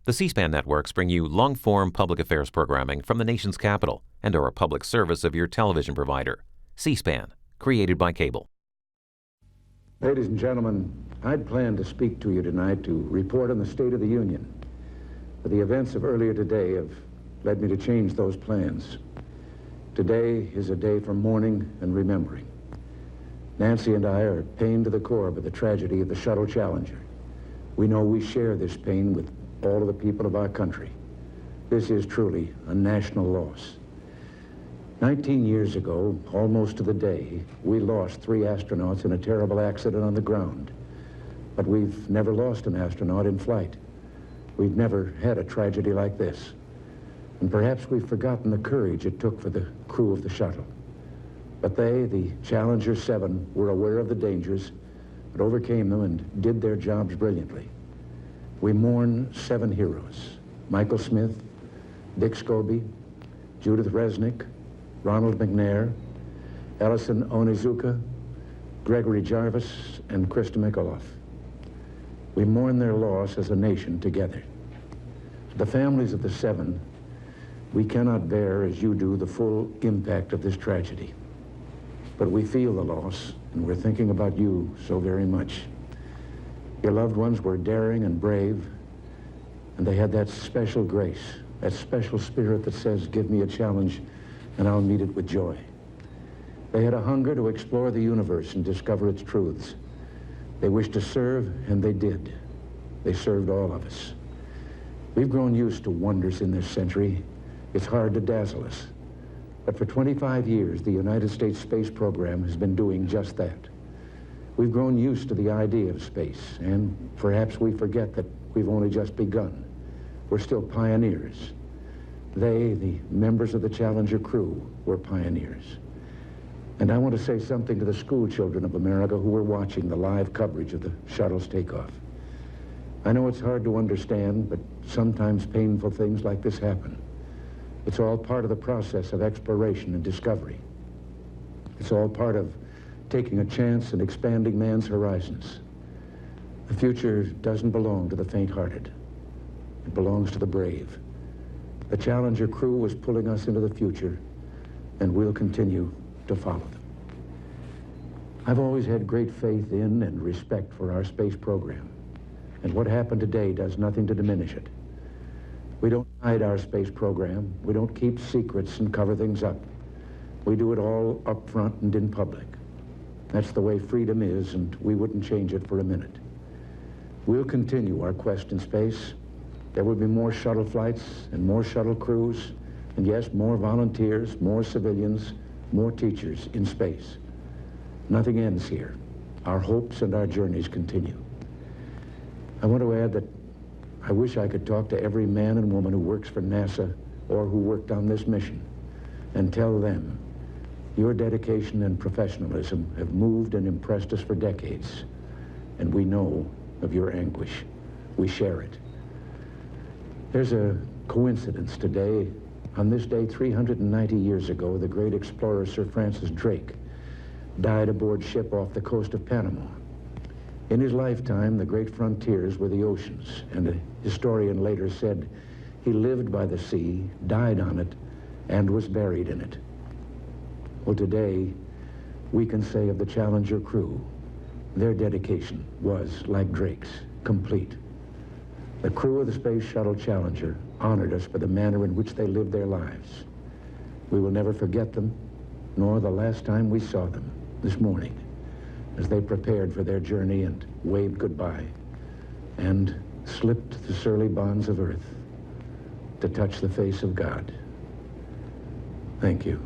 The C-SPAN networks bring you long-form public affairs programming from the nation's capital and are a public service of your television provider. C-SPAN, created by cable. Ladies and gentlemen, I'd planned to speak to you tonight to report on the State of the Union. But the events of earlier today have led me to change those plans. Today is a day for mourning and remembering. Nancy and I are pained to the core by the tragedy of the Shuttle Challenger. We know we share this pain with all of the people of our country. This is truly a national loss. 19 years ago, almost to the day, we lost 3 astronauts in a terrible accident on the ground. But we've never lost an astronaut in flight. We've never had a tragedy like this. And perhaps we've forgotten the courage it took for the crew of the shuttle. But they, the Challenger 7, were aware of the dangers, but overcame them and did their jobs brilliantly. We mourn 7 heroes: Michael Smith, Dick Scobie, Judith Resnick, Ronald McNair, Ellison Onizuka, Gregory Jarvis, and Krista Mikaloff. We mourn their loss as a nation together. To the families of the 7, we cannot bear, as you do, the full impact of this tragedy. But we feel the loss, and we're thinking about you so very much. Your loved ones were daring and brave, and they had that special grace, that special spirit that says, give me a challenge, and I'll meet it with joy. They had a hunger to explore the universe and discover its truths. They wished to serve, and they did. They served all of us. We've grown used to wonders in this century. It's hard to dazzle us. But for 25 years, the United States space program has been doing just that. We've grown used to the idea of space, and perhaps we forget that we've only just begun. We're still pioneers. They, the members of the Challenger crew, were pioneers. And I want to say something to the school children of America who were watching the live coverage of the shuttle's takeoff. I know it's hard to understand, but sometimes painful things like this happen. It's all part of the process of exploration and discovery. It's all part of taking a chance and expanding man's horizons. The future doesn't belong to the faint-hearted. It belongs to the brave. The Challenger crew was pulling us into the future, and we'll continue to follow them. I've always had great faith in and respect for our space program, and what happened today does nothing to diminish it. We don't hide our space program. We don't keep secrets and cover things up. We do it all up front and in public. That's the way freedom is, and we wouldn't change it for a minute. We'll continue our quest in space. There will be more shuttle flights and more shuttle crews, and yes, more volunteers, more civilians, more teachers in space. Nothing ends here. Our hopes and our journeys continue. I want to add that I wish I could talk to every man and woman who works for NASA or who worked on this mission and tell them your dedication and professionalism have moved and impressed us for decades, and we know of your anguish. We share it. There's a coincidence today. On this day, 390 years ago, the great explorer Sir Francis Drake died aboard ship off the coast of Panama. In his lifetime, the great frontiers were the oceans, and a historian later said he lived by the sea, died on it, and was buried in it. Well, today, we can say of the Challenger crew, their dedication was, like Drake's, complete. The crew of the Space Shuttle Challenger honored us for the manner in which they lived their lives. We will never forget them, nor the last time we saw them, this morning, as they prepared for their journey and waved goodbye and slipped the surly bonds of earth to touch the face of God. Thank you.